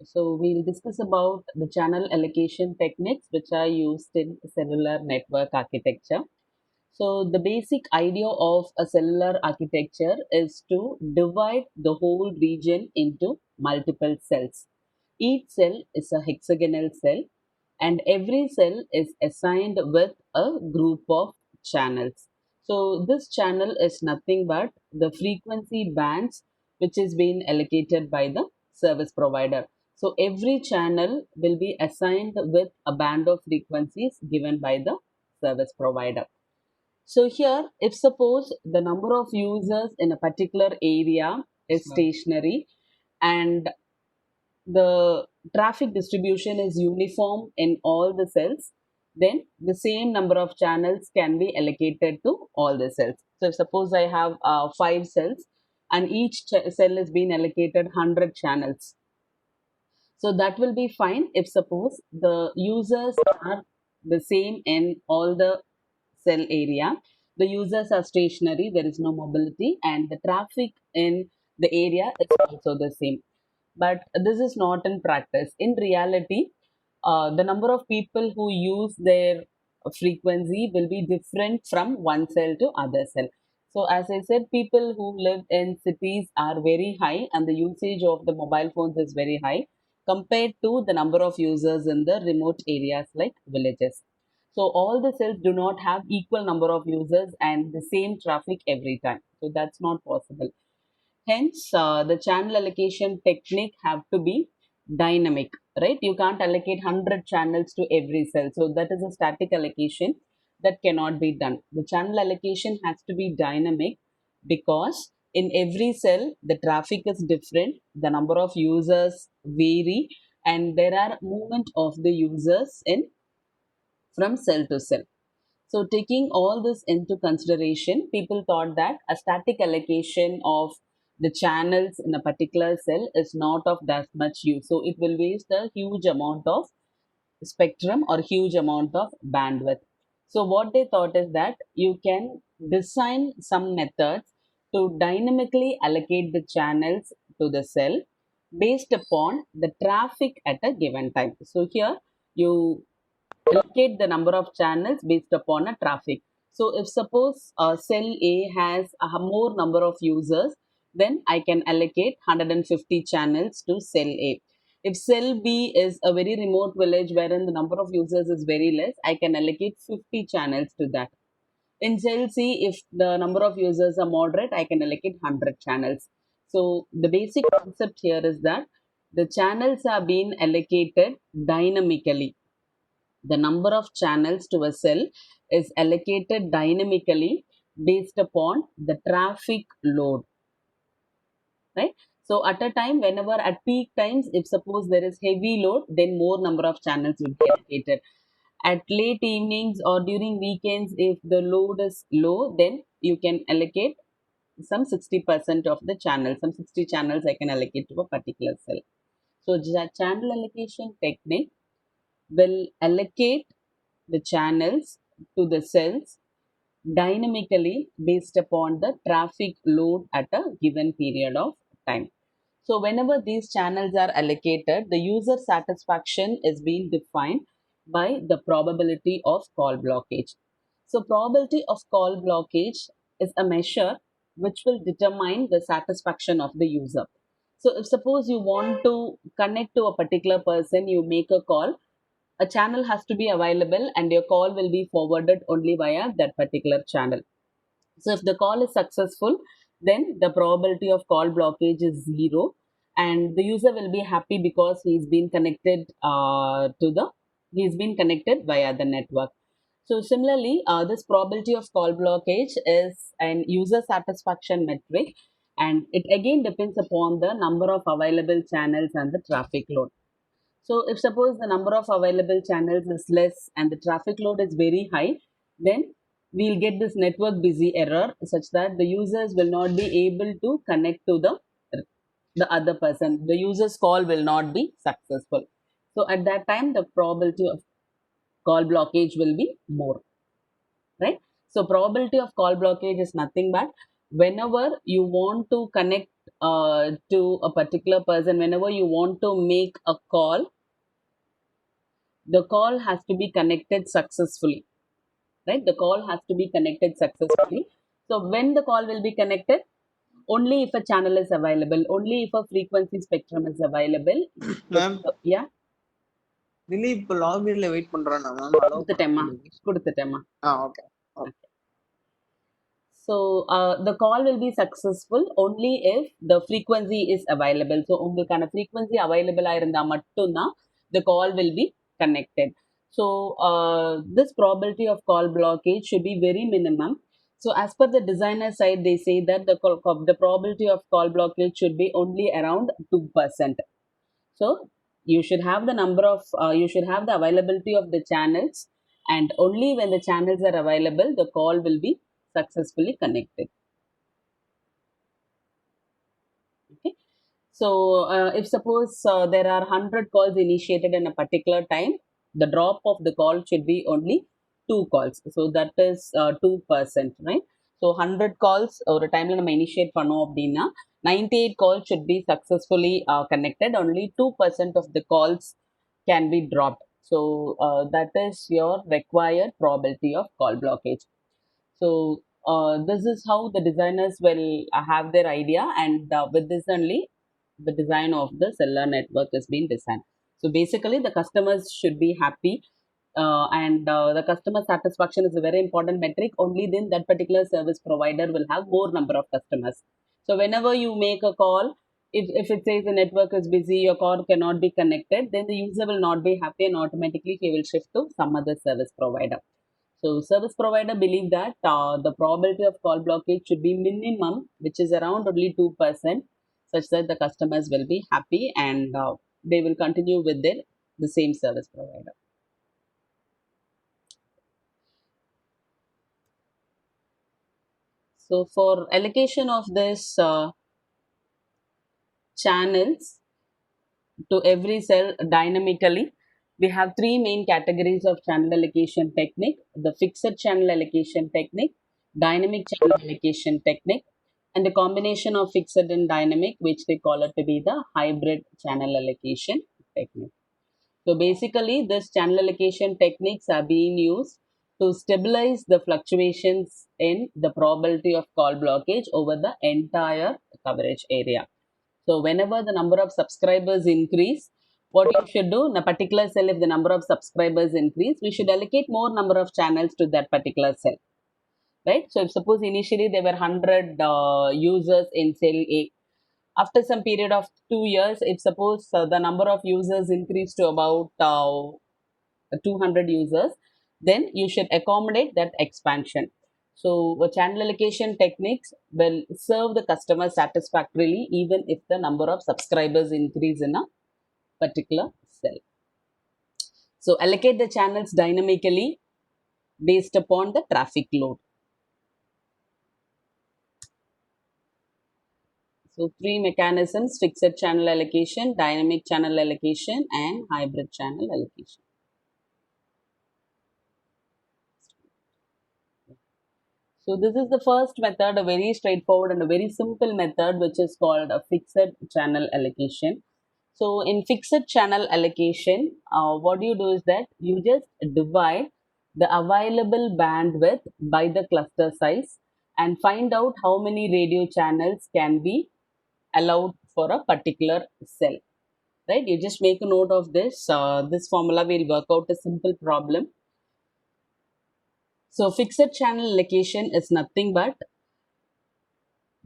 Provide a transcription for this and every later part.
So we'll discuss about the channel allocation techniques which are used in cellular network architecture. So the basic idea of a cellular architecture is to divide the whole region into multiple cells. Each cell is a hexagonal cell and every cell is assigned with a group of channels. So this channel is nothing but the frequency bands which is being allocated by the service provider. So every channel will be assigned with a band of frequencies given by the service provider. So here, if suppose the number of users in a particular area is stationary and the traffic distribution is uniform in all the cells, then the same number of channels can be allocated to all the cells. So if suppose I have 5 cells and each cell is being allocated 100 channels. So that will be fine if suppose the users are the same in all the cell area. The users are stationary, there is no mobility, and the traffic in the area is also the same. But this is not in practice. In reality, the number of people who use their frequency will be different from one cell to other cell. So as I said, people who live in cities are very high and the usage of the mobile phones is very high compared to the number of users in the remote areas like villages. So all the cells do not have equal number of users and the same traffic every time. So that's not possible. Hence, the channel allocation technique have to be dynamic, right? You can't allocate 100 channels to every cell. So that is a static allocation that cannot be done. The channel allocation has to be dynamic because in every cell, the traffic is different, the number of users vary, and there are movement of the users in from cell to cell. So, taking all this into consideration, people thought that a static allocation of the channels in a particular cell is not of that much use. So, it will waste a huge amount of spectrum or huge amount of bandwidth. So, what they thought is that you can design some methods to dynamically allocate the channels to the cell based upon the traffic at a given time. So, here you allocate the number of channels based upon a traffic. So if suppose cell A has a more number of users, then I can allocate 150 channels to cell A. If cell B is a very remote village wherein the number of users is very less, I can allocate 50 channels to that. In cell C, if the number of users are moderate, I can allocate 100 channels. So the basic concept here is that the channels are being allocated dynamically. The number of channels to a cell is allocated dynamically based upon the traffic load, right? So at a time, whenever at peak times, if suppose there is heavy load, then more number of channels will be allocated. At late evenings or during weekends, if the load is low, then you can allocate some 60% of the channels, some 60 channels I can allocate to a particular cell. So the channel allocation technique will allocate the channels to the cells dynamically based upon the traffic load at a given period of time. So whenever these channels are allocated, the user satisfaction is being defined by the probability of call blockage. So probability of call blockage is a measure which will determine the satisfaction of the user. So if suppose you want to connect to a particular person, you make a call, a channel has to be available and your call will be forwarded only via that particular channel. So if the call is successful, then the probability of call blockage is zero and the user will be happy because he's been connected via the network. So similarly, this probability of call blockage is an user satisfaction metric and it again depends upon the number of available channels and the traffic load. So if suppose the number of available channels is less and the traffic load is very high, then we'll get this network busy error such that the users will not be able to connect to the other person. The user's call will not be successful. So at that time, the probability of call blockage will be more, right? So probability of call blockage is nothing but whenever you want to connect to a particular person, whenever you want to make a call, the call has to be connected successfully, right? The call has to be connected successfully. So when the call will be connected, only if a channel is available, only if a frequency spectrum is available. Ma'am Yeah, Dileep இப்போ லாகின்ல wait பண்றானா ma'am allow பண்ண கொடுத்துட்டேம்மா, சொல்லுங்க. கொடுத்துட்டேம்மா. Okay okay. So the call will be successful only if the frequency is available. So உங்களுக்கான frequency available இருந்தா மட்டும்தான் the call will be connected. So this probability of call blockage should be very minimum. So as per the designer side, they say that the probability of call blockage should be only around 2%. So you should have the number of you should have the availability of the channels, and only when the channels are available, the call will be successfully connected. Okay. So if suppose there are 100 calls initiated in a particular time, the drop of the call should be only 2 calls. So that is 2%, right? So 100 calls ஒரு டைம்ல நம்ம initiate பண்ணோம் அப்படின்னா 98 calls should be successfully connected. Only 2% of the calls can be dropped. So that is your required probability of call blockage. So this is how the designers will have their idea, and with this only the design of the cellular network is being designed. So basically, the customers should be happy, and the customer satisfaction is a very important metric. Only then that particular service provider will have more number of customers. So whenever you make a call, if it says the network is busy, your call cannot be connected, then the user will not be happy, and automatically he will shift to some other service provider. So service provider believe that the probability of call blockage should be minimum, which is around only 2%, such that the customers will be happy, and they will continue with the same service provider. So for allocation of this channels to every cell dynamically, we have three main categories of channel allocation technique: the fixed channel allocation technique, dynamic channel allocation technique, and the combination of fixed and dynamic, which they call it to be the hybrid channel allocation technique. So basically, this channel allocation techniques are being used to stabilize the fluctuations in the probability of call blockage over the entire coverage area. So whenever the number of subscribers increase, what you should do in a particular cell, if the number of subscribers increase, we should allocate more number of channels to that particular cell, right? So if suppose initially there were 100 users in cell A, after some period of 2 years, if suppose the number of users increased to about 200 users, then you should accommodate that expansion. So channel allocation techniques will serve the customer satisfactorily even if the number of subscribers increase in a particular cell. So allocate the channels dynamically based upon the traffic load. So three mechanisms: fixed channel allocation, dynamic channel allocation, and hybrid channel allocation. So this is the first method, a very straightforward and a very simple method, which is called a fixed channel allocation. So in fixed channel allocation, what you do is that you just divide the available bandwidth by the cluster size and find out how many radio channels can be allowed for a particular cell. Right? You just make a note of this. This formula will work out a simple problem. So fixed channel allocation is nothing but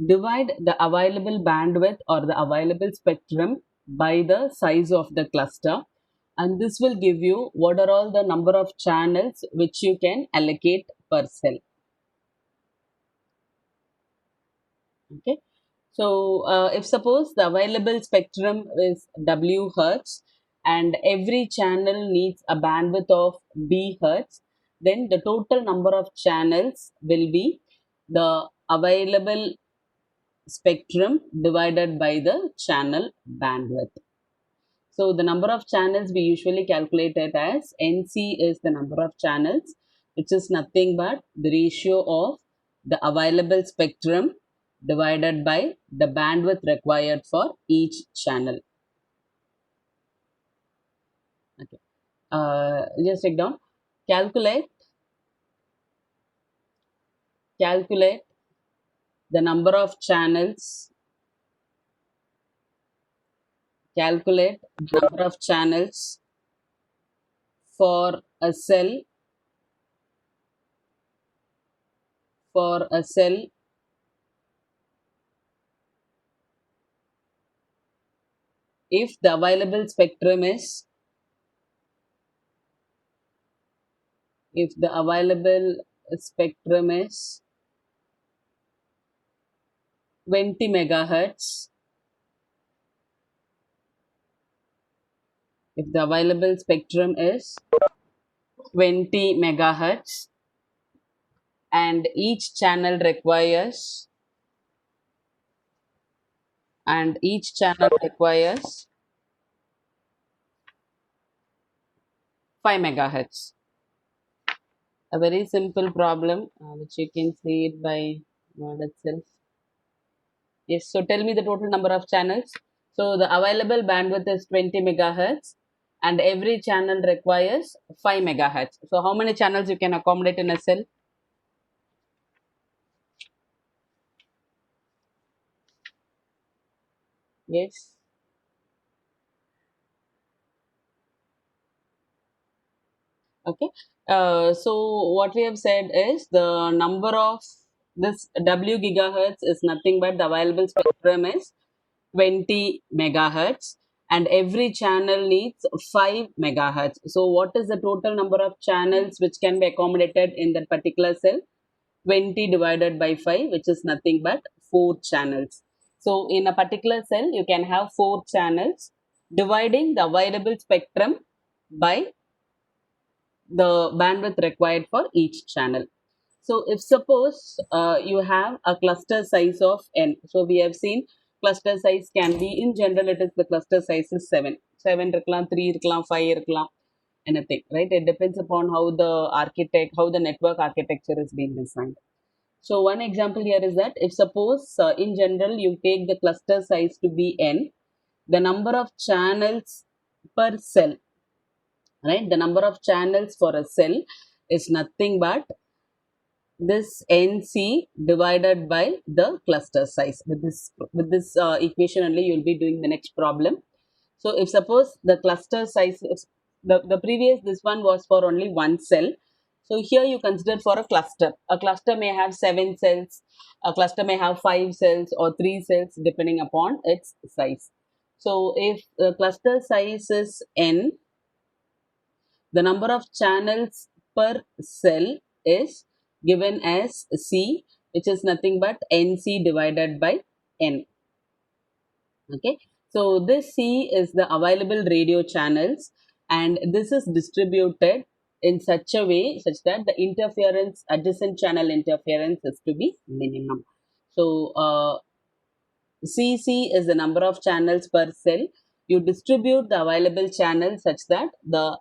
divide the available bandwidth or the available spectrum by the size of the cluster, and this will give you what are all the number of channels which you can allocate per cell. Okay. So if suppose the available spectrum is W hertz and every channel needs a bandwidth of B hertz, then the total number of channels will be the available spectrum divided by the channel bandwidth. So the number of channels we usually calculate it as NC is the number of channels, which is nothing but the ratio of the available spectrum divided by the bandwidth required for each channel. Okay. Just take down. Calculate calculate the number of channels. Calculate the number of channels for a cell for a cell if the available spectrum is if the available spectrum is 20 megahertz. If the available spectrum is 20 megahertz and each channel requires 5 megahertz. A very simple problem, which you can see it by word itself. Yes, so tell me the total number of channels. So the available bandwidth is 20 megahertz and every channel requires 5 megahertz. So how many channels you can accommodate in a cell? Yes. Okay. So what we have said is the number of this W gigahertz is nothing but the available spectrum is 20 megahertz and every channel needs 5 megahertz. So what is the total number of channels which can be accommodated in that particular cell? 20 divided by 5, which is nothing but 4 channels. So in a particular cell, you can have 4 channels dividing the available spectrum by the bandwidth required for each channel. So if suppose you have a cluster size of n, so we have seen cluster size can be, in general it is the cluster size is 7. 7 இருக்கலாம், 3 இருக்கலாம், 5 இருக்கலாம், anything, right? It depends upon how the network architecture is being designed. So one example here is that if suppose in general you take the cluster size to be n, the number of channels per cell, right? The number of channels for a cell is nothing but this NC divided by the cluster size. With this equation only you will be doing the next problem. So if suppose the cluster size is the previous this one was for only one cell. So here you consider for a cluster. A cluster may have 7 cells, a cluster may have 5 cells or 3 cells depending upon its size. So if the cluster size is n, the number of channels per cell is given as C, which is nothing but NC divided by N. Okay, so this C is the available radio channels, and this is distributed in such a way such that the interference, adjacent channel interference, is to be minimum. So CC is the number of channels per cell. You distribute the available channels such that the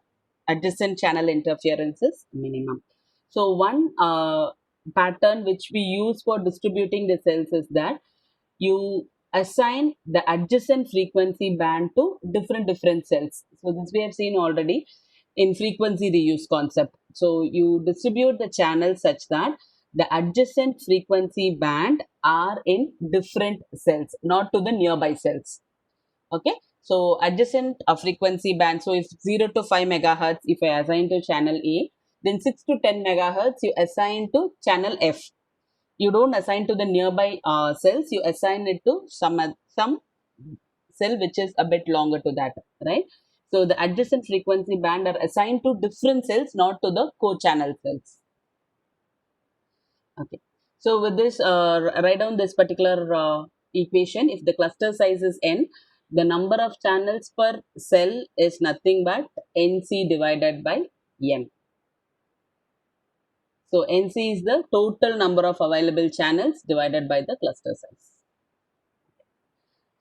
adjacent channel interference is minimum. So one pattern which we use for distributing the cells is that you assign the adjacent frequency band to different cells. So this we have seen already in frequency reuse concept. So you distribute the channels such that the adjacent frequency band are in different cells, not to the nearby cells. Okay, so adjacent frequency band. So if 0 to 5 megahertz, if I assign to channel A, then 6 to 10 megahertz you assign to channel F. You don't assign to the nearby cells, you assign it to some cell which is a bit longer to that, right? So the adjacent frequency band are assigned to different cells, not to the co-channel cells. Okay, so with this, write down this particular equation. If the cluster size is n, the number of channels per cell is nothing but NC divided by n. So NC is the total number of available channels divided by the cluster size.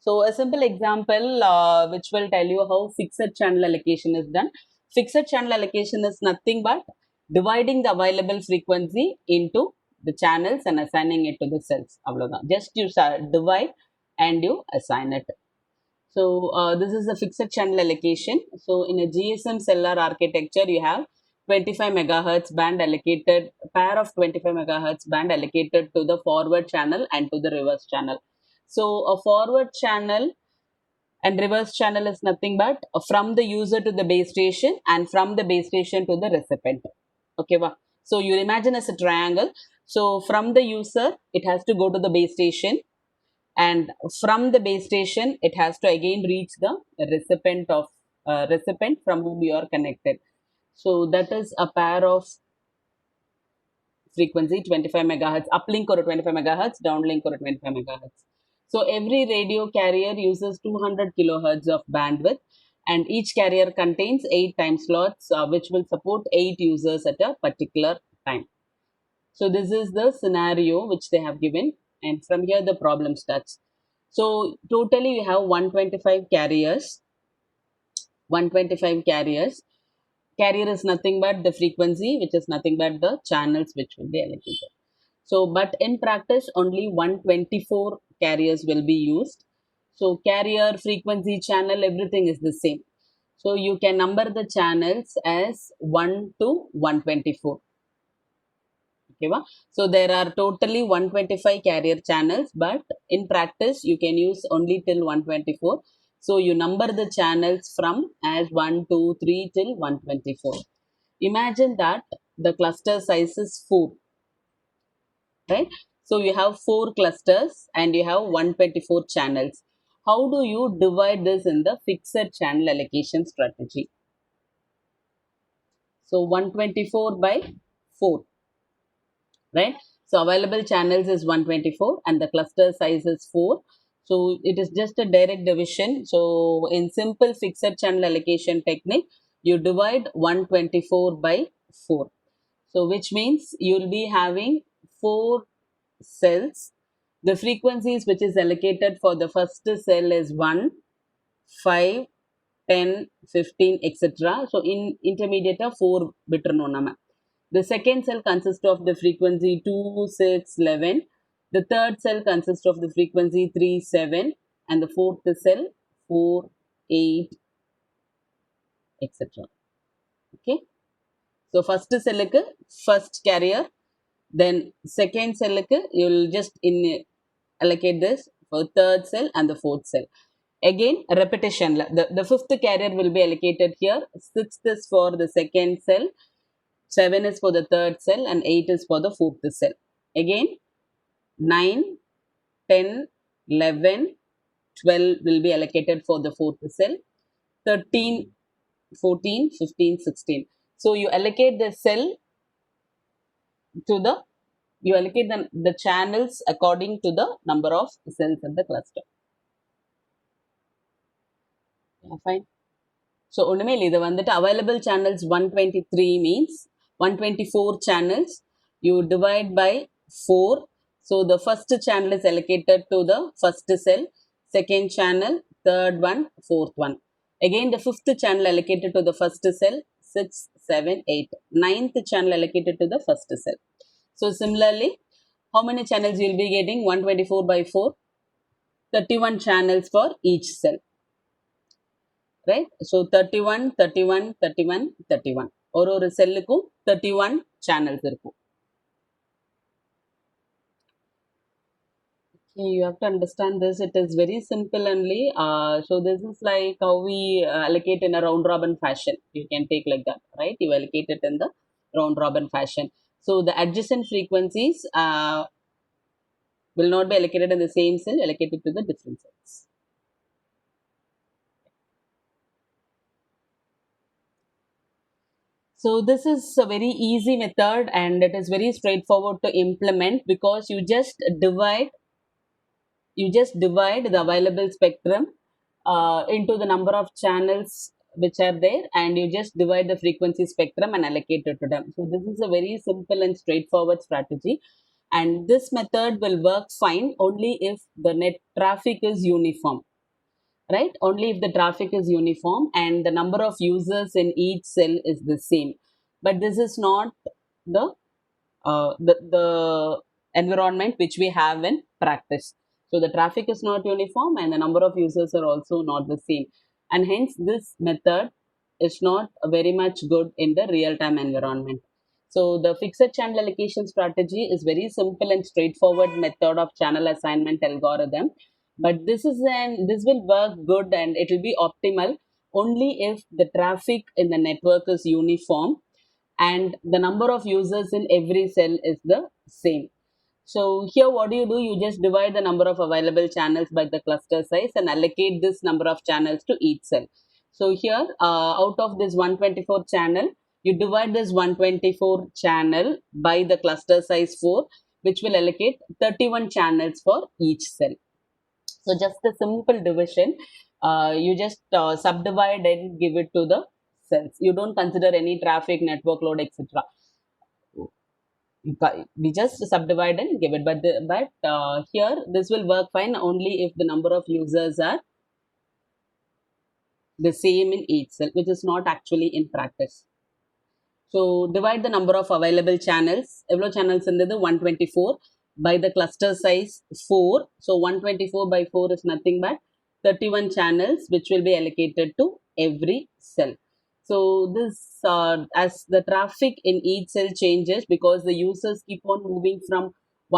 So a simple example which will tell you how fixed channel allocation is done. Fixed channel allocation is nothing but dividing the available frequency into the channels and assigning it to the cells. அவ்வளவுதான். Just you divide and you assign it. So this is a fixed channel allocation. So in a GSM cellular architecture, you have 25 megahertz band allocated, pair of 25 megahertz band allocated to the forward channel and to the reverse channel. So a forward channel and reverse channel is nothing but from the user to the base station and from the base station to the recipient. Okay, wow. So you imagine as a triangle. So from the user, it has to go to the base station, and from the base station, it has to again reach the recipient from whom you are connected. So that is a pair of frequency 25 megahertz, uplink or 25 megahertz, downlink or 25 megahertz. So every radio carrier uses 200 kilohertz of bandwidth, and each carrier contains 8 time slots, which will support 8 users at a particular time. So this is the scenario which they have given, and from here the problem starts. So totally we have 125 carriers. 125 carriers. Carrier is nothing but the frequency, which is nothing but the channels which will be allocated. So, but in practice, only 124 carriers will be used. So, carrier, frequency, channel, everything is the same. So, you can number the channels as 1 to 124. Okay, va? So, there are totally 125 carrier channels, but in practice, you can use only till 124. So, you number the channels from as 1, 2, 3 till 124. Imagine that the cluster size is 4, right? So you have 4 clusters and you have 124 channels. How do you divide this in the fixed channel allocation strategy? So 124 by 4, right? So available channels is 124 and the cluster size is 4. So it is just a direct division. So in simple fixed channel allocation technique, you divide 124 by 4. So which means you will be having 4 cells. The frequencies which is allocated for the first cell is 1, 5, 10, 15, etc. So in intermediate 4 bitter nama. The second cell consists of the frequency 2, 6, 11. The third cell consists of the frequency 3, 7. And the fourth cell 4, 8, etc. Okay. So first cell first carrier, then second cell you will just allocate this for third cell and the fourth cell. Again, repetition. The fifth carrier will be allocated here. Sixth is for the second cell, 7 is for the third cell, and 8 is for the fourth cell. Again, 9, 10, 11, 12 will be allocated for the fourth cell, 13, 14, 15, 16. So you allocate the cell to you allocate the channels according to the number of cells in the cluster. Yeah, fine. So ஒண்ணுமே இல்லை, இது வந்துட்டு available channels 123 means 124 channels. You divide by 4. So the first channel is allocated to the first cell, second channel, third one, fourth one. Again, the fifth channel allocated to the first cell, 6, 7, 8. Ninth channel allocated to the first cell. So similarly, how many channels you will be getting? 124 by 4, 31 channels for each cell. Right? So 31, 31, 31, 31. ஒரு செல்லுக்கும் 31 channels இருக்கும். Okay, you have to understand this. It is very simple only. So this is like how we allocate in a round robin fashion. You can take like that, right? You allocate it in the round robin fashion. So the adjacent frequencies will not be allocated in the same cell, allocated to the different cells. So this is a very easy method and it is very straightforward to implement because you just divide the available spectrum into the number of channels which are there, and you just divide the frequency spectrum and allocate it to them. So this is a very simple and straightforward strategy, and this method will work fine only if the net traffic is uniform. Right? Only if the traffic is uniform and the number of users in each cell is the same. But this is not the the environment which we have in practice. So the traffic is not uniform and the number of users are also not the same. And hence this method is not very much good in the real-time environment. So the fixed channel allocation strategy is very simple and straightforward method of channel assignment algorithm. But this will work good and it will be optimal only if the traffic in the network is uniform and the number of users in every cell is the same. So here what do? You just divide the number of available channels by the cluster size and allocate this number of channels to each cell. So here out of this 124 channel, you divide this 124 channel by the cluster size 4, which will allocate 31 channels for each cell. So just a simple division, you just subdivide and give it to the cells. You don't consider any traffic, network load, etc. We just subdivide and give it, but here this will work fine only if the number of users are the same in each cell, which is not actually in practice. So divide the number of available channels. எவ்வளோ channels இருந்தது 124 by the cluster size 4. So 124 by 4 is nothing but 31 channels which will be allocated to every cell. So this as the traffic in each cell changes because the users keep on moving from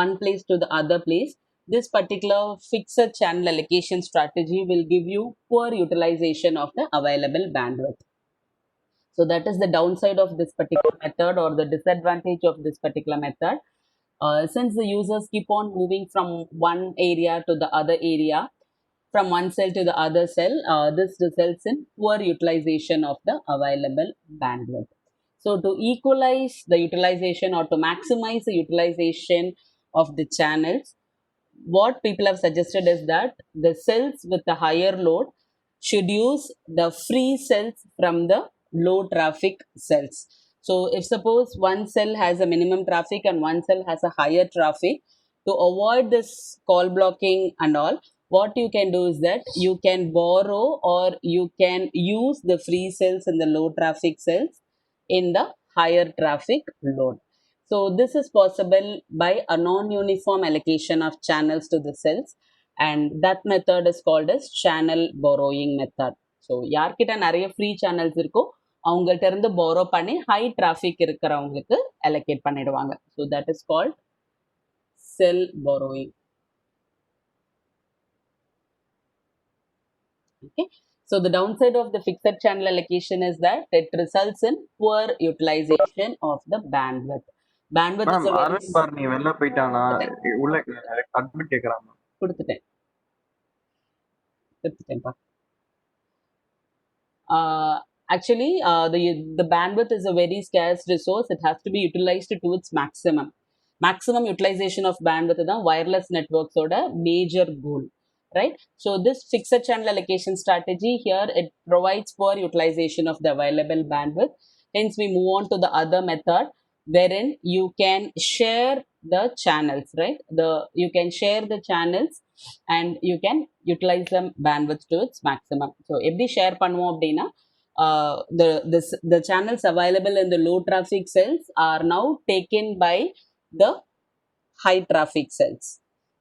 one place to the other place, this particular fixed channel allocation strategy will give you poor utilization of the available bandwidth. So that is the downside of this particular method or the disadvantage of this particular method. Since the users keep on moving from one area to the other area, from one cell to the other cell, this results in poor utilization of the available bandwidth. So to equalize the utilization or to maximize the utilization of the channels, what people have suggested is that the cells with the higher load should use the free cells from the low traffic cells. So if suppose one cell has a minimum traffic and one cell has a higher traffic, to avoid this call blocking and all, what you can do is that you can borrow or you can use the free cells in the low traffic cells in the higher traffic load. So this is possible by a non-uniform allocation of channels to the cells, and that method is called as channel borrowing method. So யார்கிட்ட நிறைய free channels இருக்கோ அவங்கள்ட்ட இருந்து borrow பண்ணி high traffic இருக்கிறவங்களுக்கு allocate பண்ணிடுவாங்க. So that is called cell borrowing. Okay. So the downside of the fixed channel allocation is that it results in poor utilization of the bandwidth. Bandwidth is ma'am a very Arvind Bharathi வெளில போயிட்டானா கொடுத்துட்டேன் உள்ள admit கேக்குறான் ma'am. கொடுத்துட்டேன் கொடுத்துட்டேன்ப்பா. uh, Actually, the bandwidth is a very scarce resource. It has to be utilized to its maximum utilization of bandwidth is wireless networks oda major goal, right? So this fixed channel allocation strategy here, it provides poor utilization of the available bandwidth. Hence we move on to the other method wherein you can share the channels, right? You can share the channels and you can utilize the bandwidth to its maximum. So எப்படி share பண்ணுவோம் அப்படின்னா, the channels available in the low traffic cells are now taken by the high traffic cells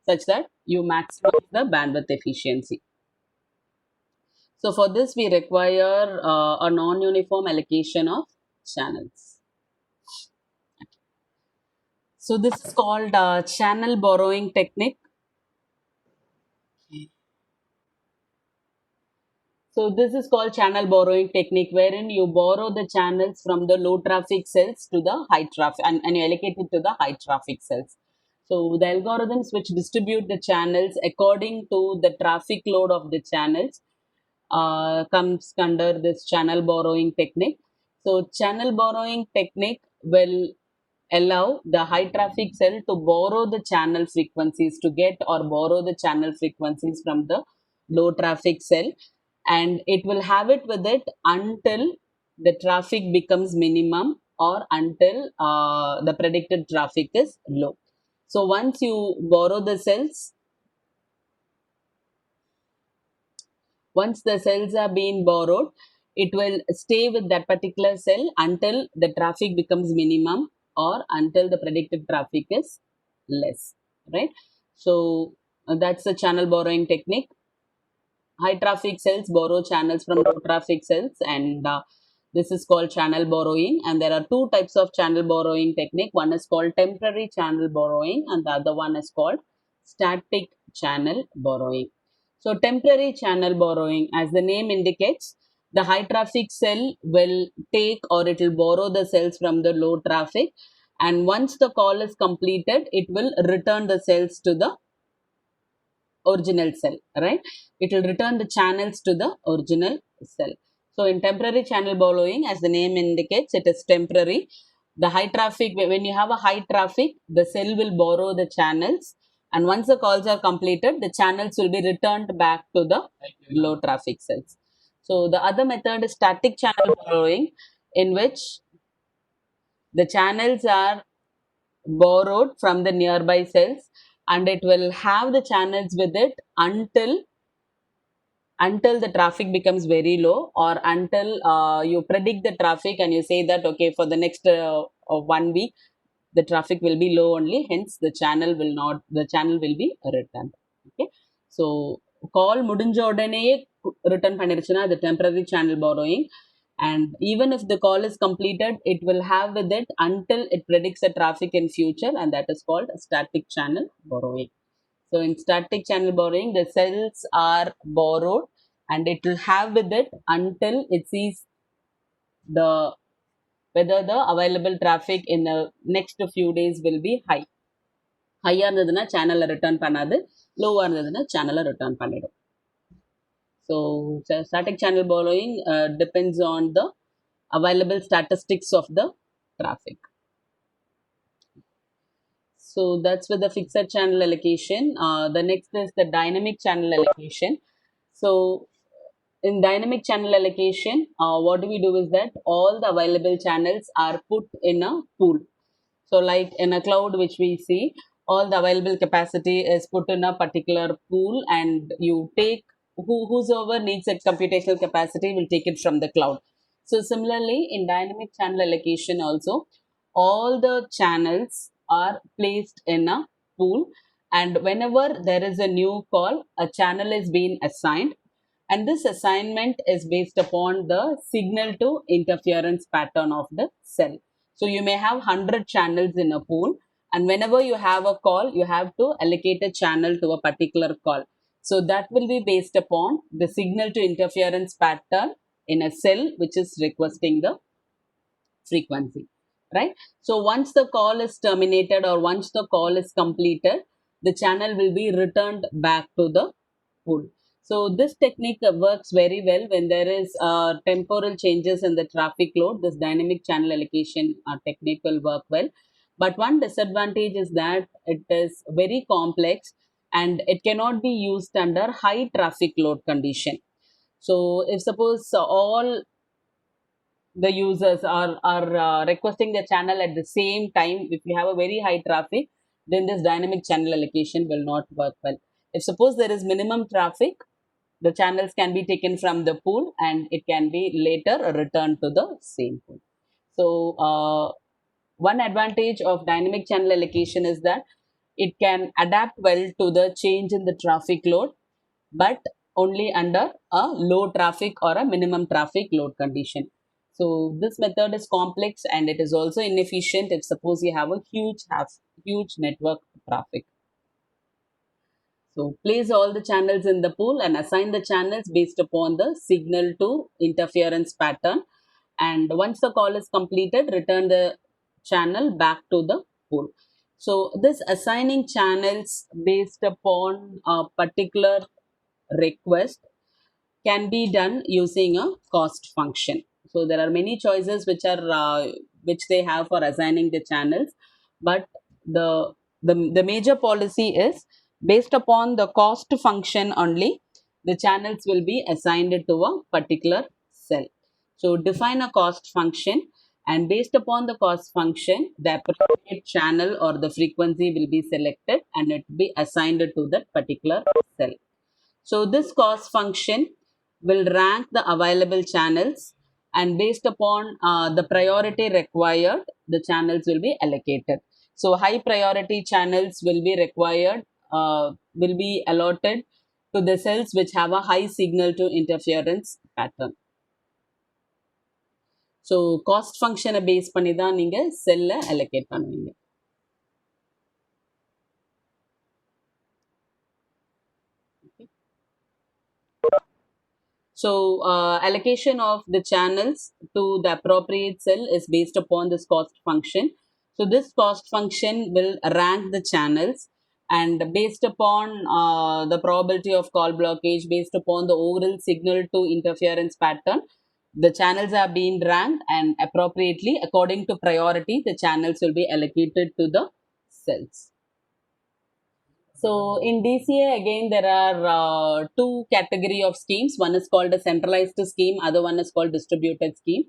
such that you maximize the bandwidth efficiency. So for this we require a non-uniform allocation of channels. So this is called channel borrowing technique. So this is called channel borrowing technique wherein you borrow the channels from the low traffic cells to the high traffic and you allocate it to the high traffic cells. So the algorithms which distribute the channels according to the traffic load of the channels comes under this channel borrowing technique. So channel borrowing technique will allow the high traffic cell to borrow the channel frequencies to get or borrow the channel frequencies from the low traffic cell, and it will have it with it until the traffic becomes minimum or until the predicted traffic is low. So once you borrow the cells, once the cells are being borrowed, it will stay with that particular cell until the traffic becomes minimum or until the predicted traffic is less, right? So that's the channel borrowing technique. High traffic cells borrow channels from low traffic cells, and this is called channel borrowing. And there are two types of channel borrowing technique. One is called temporary channel borrowing, and the other one is called static channel borrowing. So temporary channel borrowing, as the name indicates, the high traffic cell will take or it will borrow the cells from the low traffic, and once the call is completed, it will return the cells to the original cell, right? It will return the channels to the original cell. So in temporary channel borrowing, as the name indicates, it is temporary. The high traffic, when you have a high traffic, the cell will borrow the channels, and once the calls are completed, the channels will be returned back to the low traffic cells. So the other method is static channel borrowing, in which the channels are borrowed from the nearby cells, and it will have the channels with it until the traffic becomes very low, or until you predict the traffic and you say that okay, for the next 1 week the traffic will be low only, hence the channel will be returned. Okay, so call முடிஞ்ச உடனேயே return பண்ணிருச்சுன்னா the temporary channel borrowing, and even if the call is completed, it will have with it until it predicts the traffic in future, and that is called static channel borrowing. So in static channel borrowing, the cells are borrowed and it will have with it until it sees the whether the available traffic in the next few days will be high. ஹையா இருந்ததுன்னா சேனலை return பண்ணாது, லோவா இருந்ததுன்னா சேனலை return பண்ணிடும். So static channel borrowing depends on the available statistics of the traffic. So that's with the fixed channel allocation. The next is the dynamic channel allocation. So in dynamic channel allocation, what do we do is that all the available channels are put in a pool. So like in a cloud, which we see, all the available capacity is put in a particular pool, and you take whosoever needs a computational capacity will take it from the cloud. So similarly, in dynamic channel allocation also, all the channels are placed in a pool, and whenever there is a new call, a channel is being assigned, and this assignment is based upon the signal to interference pattern of the cell. So you may have 100 channels in a pool, and whenever you have a call, you have to allocate a channel to a particular call. So that will be based upon the signal to interference pattern in a cell which is requesting the frequency, right? So once the call is terminated or once the call is completed, the channel will be returned back to the pool. So this technique works very well when there is temporal changes in the traffic load. This dynamic channel allocation technique will work well. But one disadvantage is that it is very complex and it cannot be used under high traffic load condition. So if suppose all the users are requesting the channel at the same time, if you have a very high traffic, then this dynamic channel allocation will not work well. If suppose there is minimum traffic, the channels can be taken from the pool and it can be later returned to the same pool. So one advantage of dynamic channel allocation is that it can adapt well to the change in the traffic load, but only under a low traffic or a minimum traffic load condition. So this method is complex and it is also inefficient if suppose you have a huge network traffic. So place all the channels in the pool and assign the channels based upon the signal to interference pattern. And once the call is completed, return the channel back to the pool. So this assigning channels based upon a particular request can be done using a cost function. So there are many choices which they have for assigning the channels, but the major policy is based upon the cost function only. The channels will be assigned to a particular cell. So define a cost function, and based upon the cost function, the appropriate channel or the frequency will be selected and it will be assigned to that particular cell. So this cost function will rank the available channels, and based upon the priority required, the channels will be allocated. So high priority channels will be required, will be allotted to the cells which have a high signal to interference pattern. So cost ஃபங்க்ஷனை base பண்ணி தான் நீங்கள் செல்லை allocate பண்ணுவீங்க. So allocation of the channels to the appropriate cell is based upon this cost function. So this cost function will rank the channels, and based upon the probability of call blockage, based upon the overall signal to interference pattern, the channels are being ranked, and appropriately according to priority the channels will be allocated to the cells. So in DCA again there are two category of schemes. One is called a centralized scheme, other one is called distributed scheme.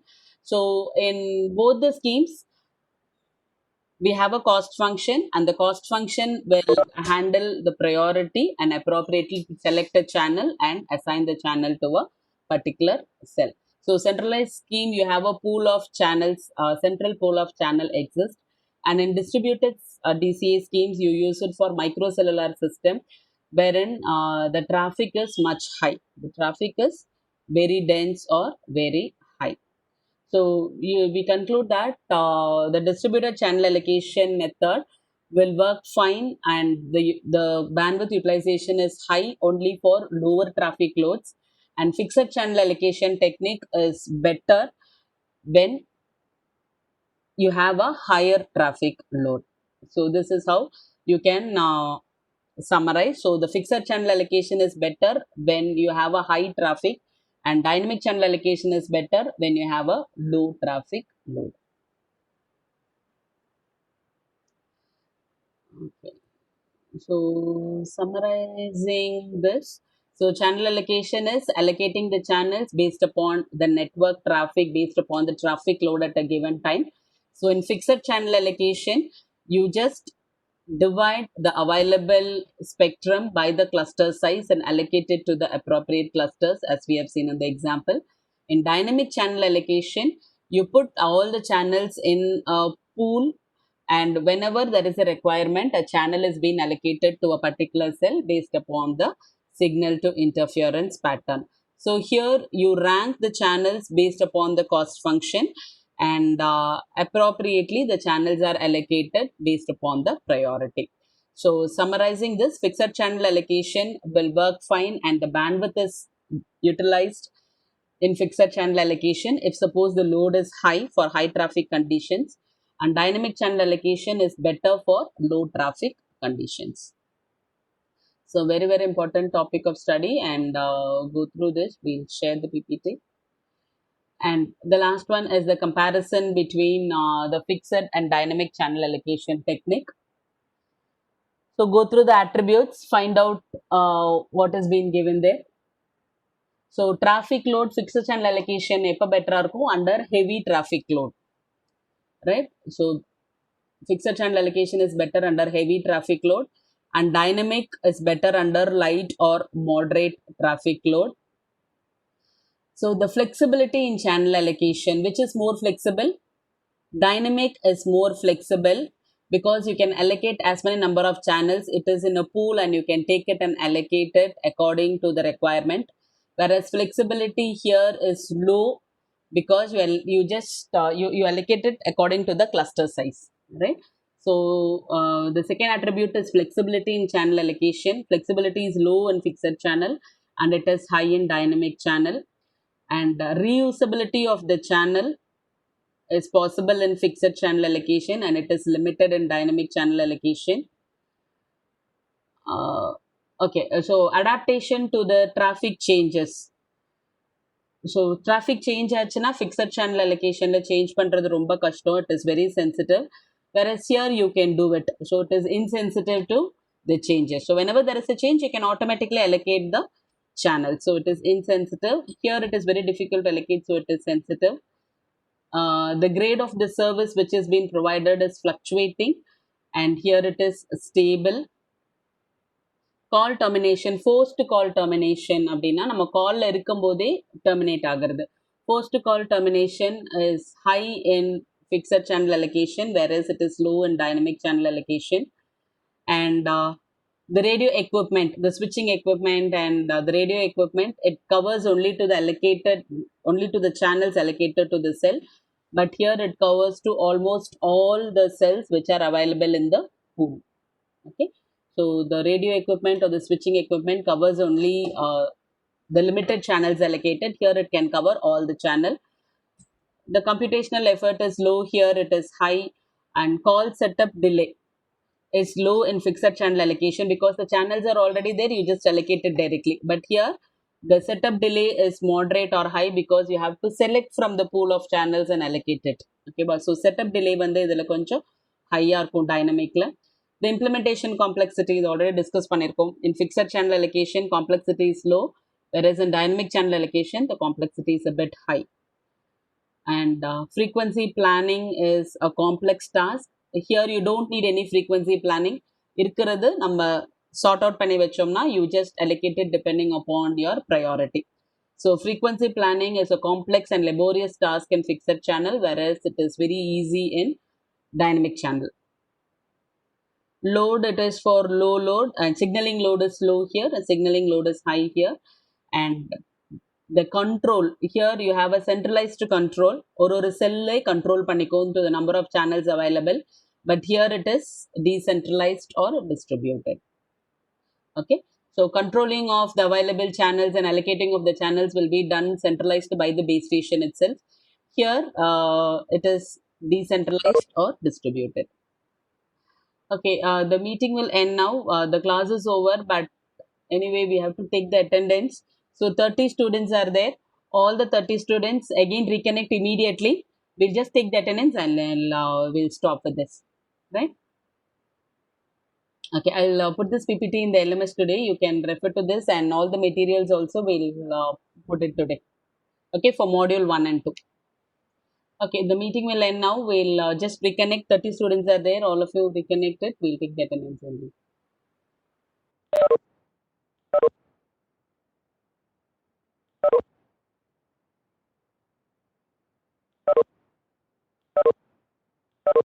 So in both the schemes we have a cost function, and the cost function will handle the priority and appropriately select a channel and assign the channel to a particular cell. So centralized scheme, you have a pool of channels, central pool of channel exists, and in distributed DCA schemes you use it for microcellular system, wherein the traffic is much high, the traffic is very dense or very high. So we conclude that the distributed channel allocation method will work fine, and the bandwidth utilization is high only for lower traffic loads, and fixed channel allocation technique is better when you have a higher traffic load. So this is how you can summarize. So the fixed channel allocation is better when you have a high traffic, and dynamic channel allocation is better when you have a low traffic load. Okay. So summarizing this, so channel allocation is allocating the channels based upon the network traffic, based upon the traffic load at a given time. So in fixed channel allocation, you just divide the available spectrum by the cluster size and allocate it to the appropriate clusters, as we have seen in the example. In dynamic channel allocation, you put all the channels in a pool, and whenever there is a requirement, a channel is being allocated to a particular cell based upon the signal to interference pattern. So here you rank the channels based upon the cost function, and appropriately the channels are allocated based upon the priority. So summarizing this, fixed channel allocation will work fine, and the bandwidth is utilized in fixed channel allocation if suppose the load is high for high traffic conditions, and dynamic channel allocation is better for low traffic conditions. So very important topic of study, and go through this. We'll share the PPT. And the last one is the comparison between the fixed and dynamic channel allocation technique. So go through the attributes, find out what has been given there. So traffic load, fixed channel allocation எப்ப better இருக்கும் under heavy traffic load, right? So fixed channel allocation is better under heavy traffic load, and dynamic is better under light or moderate traffic load. So the flexibility in channel allocation, which is more flexible? Dynamic is more flexible because you can allocate as many number of channels. It is in a pool and you can take it and allocate it according to the requirement. Whereas flexibility here is low because you just you allocate it according to the cluster size, right? So the second attribute is flexibility in channel allocation. Flexibility is low in fixed channel and it is high in dynamic channel. And reusability of the channel is possible in fixed channel allocation and it is limited in dynamic channel allocation. Okay, so adaptation to the traffic changes. So traffic change ஆச்சுன்னா fixed channel allocationல change பண்றது ரொம்ப கஷ்டம். It is very sensitive. Whereas here you can do it. So it is insensitive to the changes. So whenever there is a change, you can automatically allocate the channel. So it is insensitive. Here it is very difficult to allocate, so it is sensitive. The grade of the service which is being provided is fluctuating, and here it is stable. Call termination, forced call termination அப்படின்னா நம்ம கால்ல இருக்கும் போதே terminate ஆகிறது. Forced call termination is high in fixed channel allocation, whereas it is low in dynamic channel allocation. And the radio equipment, the switching equipment, and the radio equipment, it covers only to the channels allocated to the cell. But here it covers to almost all the cells which are available in the pool. Okay, so the radio equipment or the switching equipment covers only the limited channels allocated. Here it can cover all the channel. The computational effort is low, here it is high. And call setup delay is low in fixed channel allocation because the channels are already there, you just allocate it directly. But here the setup delay is moderate or high because you have to select from the pool of channels and allocate it. Okay, but so setup delay வந்து இதுல கொஞ்சம் high-ஆ இருக்கும் dynamic-ல. The implementation complexity is already discussed பண்ணிருக்கோம். In fixed channel allocation, complexity is low, whereas in dynamic channel allocation, the complexity is a bit high. And frequency planning is a complex task. Here you don't need any frequency planning. இருக்கிறது நம்ம sort out பண்ணி வச்சோம்னா you just allocate it depending upon your priority. So frequency planning is a complex and laborious task in fixed channel, whereas it is very easy in dynamic channel. Load, it is for low load, and signaling load is low here and signaling load is high here. And the control, here you have a centralized control, ஒரு cell control பண்ணிக்கும் to the number of channels available, but here it is decentralized or distributed. Okay, so controlling of the available channels and allocating of the channels will be done centralized by the base station itself. Here it is decentralized or distributed. Okay, the meeting will end now. The class is over, but anyway, we have to take the attendance. So 30 students are there. All the 30 students again reconnect immediately. We'll just take the attendance and then we'll stop with this. Right? Okay, I'll put this PPT in the LMS today. You can refer to this, and all the materials also we'll put it today. Okay, for module 1 and 2. Okay, the meeting will end now. We'll just reconnect. 30 students are there. All of you reconnected. We'll take the attendance only.